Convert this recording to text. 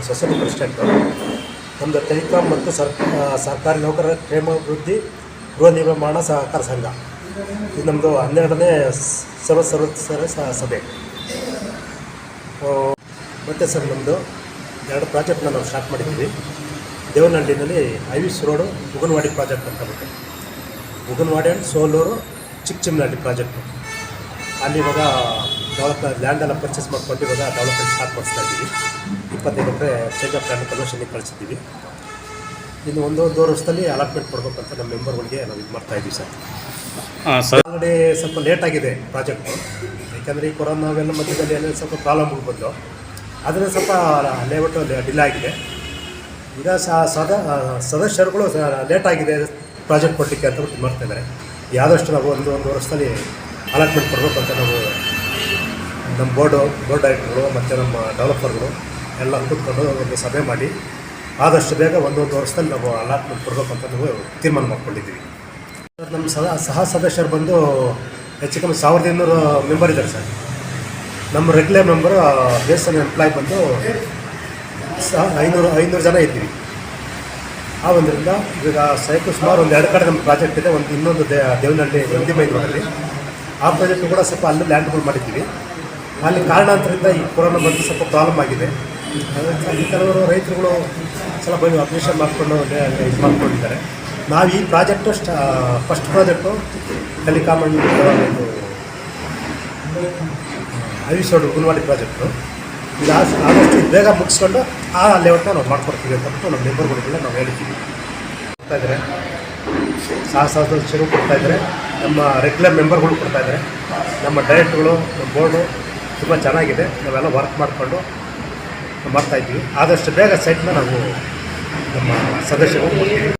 Society president. ನಮ್ಮದು telecom ಮತ್ತು ಸರ್ಕಾರಿ ನೌಕರರ ಕ್ಷೇಮಾಭಿವೃದ್ಧಿ ಗೃಹ ನಿರ್ಮಾಣ ಸಹಕಾರ ಸಂಘ. ಇದು ನಮ್ಮದು 12ನೇ ಸರ್ವ ಸಭೆ. ಮತ್ತು ಸರ್ ನಮ್ಮದು 2 ಪ್ರಾಜೆಕ್ಟ್ನ ನಾವು ಸ್ಟಾರ್ಟ್ ಮಾಡಿದ್ದೀವಿ. ದೇವನಹಳ್ಳಿನಲ್ಲಿ ಐವಿಸ್ ರೋಡು ಮುಗನವಾಡಿ ಪ್ರಾಜೆಕ್ಟ್ ಅಂತ ಬಿಟ್ಟು, ಮುಗನವಾಡಿ ಆ್ಯಂಡ್ ಸೋಲೂರು ಚಿಕ್ಕಚಿಮ್ಮನಹಳ್ಳಿ ಪ್ರಾಜೆಕ್ಟು. ಅಲ್ಲಿ ಇವಾಗ ಲ್ಯಾಂಡೆಲ್ಲ ಪರ್ಚೇಸ್ ಮಾಡ್ಕೊಂಡು ಇವಾಗ ಡೆವಲಪ್ಮೆಂಟ್ ಸ್ಟಾರ್ಟ್ ಮಾಡಿಸ್ತಾ ಇದ್ದೀವಿ. 25 ಎಕರೆ ಚೇಂಜ್ ಆಫ್ ಲ್ಯಾಂಡ್ ಕನ್ವರ್ಷನ್ಗೆ ಕಳಿಸಿದ್ದೀವಿ. ಇನ್ನು ಒಂದೂವರೆ ವರ್ಷದಲ್ಲಿ ಅಲಾಟ್ಮೆಂಟ್ ಕೊಡಬೇಕಂತ ನಮ್ಮ ಮೆಂಬರ್ಗಳಿಗೆ ನಾವು ಇದು ಮಾಡ್ತಾಯಿದ್ದೀವಿ ಸರ್. ಆಲ್ರೆಡಿ ಸ್ವಲ್ಪ ಲೇಟಾಗಿದೆ ಪ್ರಾಜೆಕ್ಟು, ಯಾಕೆಂದರೆ ಈ ಕೊರೋನಾ ಅವೆಲ್ಲ ಮಧ್ಯದಲ್ಲಿ ಏನೇನು ಸ್ವಲ್ಪ ಪ್ರಾಬ್ಲಮ್ಗಳು ಬಂದು ಅದನ್ನು ಸ್ವಲ್ಪ ಲೇಔಟು ಡಿಲೇ ಆಗಿದೆ. ಈಗ ಸದಸ್ಯರುಗಳು ಲೇಟಾಗಿದೆ ಪ್ರಾಜೆಕ್ಟ್ ಕೊಡಲಿಕ್ಕೆ ಅಂತ ಇದು ಮಾಡ್ತಾಯಿದ್ದಾರೆ. ಆದಷ್ಟು ನಾವು ಒಂದು ವರ್ಷದಲ್ಲಿ ಅಲಾಟ್ಮೆಂಟ್ ಕೊಡಬೇಕು ಅಂತ ನಾವು ನಮ್ಮ ಬೋರ್ಡ್ ಡೈರೆಕ್ಟರ್ಗಳು ಮತ್ತು ನಮ್ಮ ಡೆವಲಪರ್ಗಳು ಎಲ್ಲ ಕೂತ್ಕೊಂಡು ಒಂದು ಸಭೆ ಮಾಡಿ ಆದಷ್ಟು ಬೇಗ ಒಂದು ವರ್ಷದಲ್ಲಿ ನಾವು ಅಲಾಟ್ಮೆಂಟ್ ಕೊಡಬೇಕು ಅಂತ ನಾವು ತೀರ್ಮಾನ ಮಾಡ್ಕೊಂಡಿದ್ದೀವಿ. ನಮ್ಮ ಸಹ ಸದಸ್ಯರು ಬಂದು ಹೆಚ್ಚು ಕಮ್ಮಿ 1200 ಮೆಂಬರ್ ಇದ್ದಾರೆ ಸರ್. ನಮ್ಮ ರೆಗ್ಯುಲರ್ ಮೆಂಬರು ಬೇಸನ್ ಎಂಪ್ಲಾಯ್ ಬಂದು 500 ಜನ ಇದ್ದೀವಿ. ಆ ಒಂದರಿಂದ ಈಗ ಸುಮಾರು ಒಂದು 2 ಕಡೆ ನಮ್ಮ ಪ್ರಾಜೆಕ್ಟ್ ಇದೆ. ಇನ್ನೊಂದು ದೇವನಹಳ್ಳಿ ರೋಡಲ್ಲಿ ಆ ಪ್ರಾಜೆಕ್ಟು ಕೂಡ ಸ್ವಲ್ಪ ಅಲ್ಲೂ ಲ್ಯಾಂಡ್ಗಳು ಮಾಡಿದ್ದೀವಿ. ಅಲ್ಲಿ ಕಾರಣಾಂತರದಿಂದ ಈ ಕೊರೋನಾ ಬಂದು ಸ್ವಲ್ಪ ಪ್ರಾಬ್ಲಮ್ ಆಗಿದೆ. ಕೆಲವರು ರೈತರುಗಳು ಸ್ವಲ್ಪ ಬಂದು ಅಪ್ಲಿಕೇಶನ್ ಮಾಡಿಕೊಂಡು ಇದು ಮಾಡ್ಕೊಂಡಿದ್ದಾರೆ. ನಾವು ಈ project first project telecom and ಐವಿಸ್ ರೋಡ್ ಮುಗನವಾಡಿ ಪ್ರಾಜೆಕ್ಟು. ಇದು ಆದಷ್ಟು ಬೇಗ ಮುಗಿಸ್ಕೊಂಡು ಆ ಲೇಔಟ್ನ ನಾವು ಮಾಡ್ಕೊಡ್ತೀವಿ ಅಂತಬಿಟ್ಟು ನಮ್ಮ ಮೆಂಬರ್ಗಳಿಗೆಲ್ಲ ನಾವು ಹೇಳಿದ್ದೀವಿ. ಕೊಡ್ತಾಯಿದ್ದಾರೆ, ಸದಸ್ಯರು ಕೊಡ್ತಾಯಿದ್ದಾರೆ, ನಮ್ಮ ರೆಗ್ಯುಲರ್ ಮೆಂಬರ್ಗಳು ಕೊಡ್ತಾಯಿದ್ದಾರೆ, ನಮ್ಮ ಡೈರೆಕ್ಟ್ಗಳು, ನಮ್ಮ ಬೋರ್ಡು ತುಂಬ ಚೆನ್ನಾಗಿದೆ. ನಾವೆಲ್ಲ ವರ್ಕ್ ಮಾಡಿಕೊಂಡು ಮಾಡ್ತಾಯಿದ್ದೀವಿ. ಆದಷ್ಟು ಬೇಗ ಸೈಟ್ನ ನಾವು ನಮ್ಮ ಸದಸ್ಯರು ಕೊಡ್ತೀವಿ.